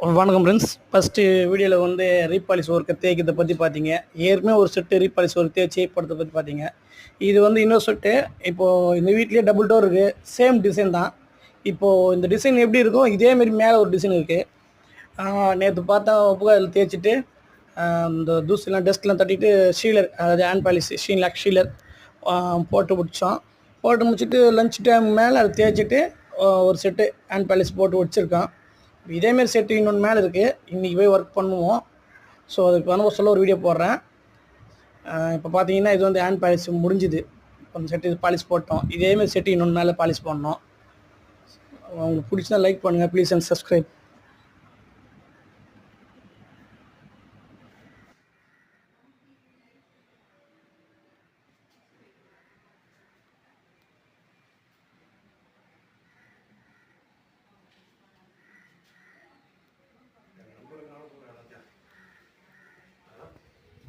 வணக்கம் friends. First வீடியோவில் வந்து ரீபாலிஷ் ஒர்க்கை தேய்க்கிறத பற்றி பார்த்தீங்க. ஏற்கனவே ஒரு செட்டு ரீபாலிஷ் ஒர்க் தேய்ச்சி போடுறத பற்றி பார்த்தீங்க. இது வந்து இன்னொரு செட்டு. இப்போது இந்த வீட்லேயே டபுள் டோர் இருக்குது. சேம் டிசைன் தான். இப்போது இந்த டிசைன் எப்படி இருக்கும், இதேமாரி மேலே ஒரு டிசைன் இருக்குது. நேற்று பார்த்தா அதில் தேய்ச்சிட்டு இந்த தூசிலாம் டஸ்ட்லாம் தட்டிட்டு ஷீலர், அதாவது ஹேண்ட் பாலிஷ் ஷீலாக் ஷீலர் போட்டு முடித்தோம். போட்டு முடிச்சுட்டு லஞ்ச் டைம் மேலே அதை தேய்ச்சிட்டு ஒரு செட்டு ஹேண்ட் பாலிஷ் போட்டு வச்சுருக்கோம். இதேமாரி செட்டு இன்னொன்று மேலே இருக்குது. இன்றைக்கி போய் ஒர்க் பண்ணுவோம். ஸோ அதுக்கு வந்து சொல்ல ஒரு வீடியோ போடுறேன். இப்போ பார்த்தீங்கன்னா இது வந்து ஹேண்ட் பாலிஷ் முடிஞ்சுது. கொஞ்சம் செட்டு பாலிஷ் போட்டோம். இதேமாரி செட்டு இன்னொன்று மேலே பாலிஷ் பண்ணோம். உங்களுக்கு பிடிச்சா லைக் பண்ணுங்கள், ப்ளீஸ் அண்ட் சப்ஸ்கிரைப்.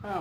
ஆ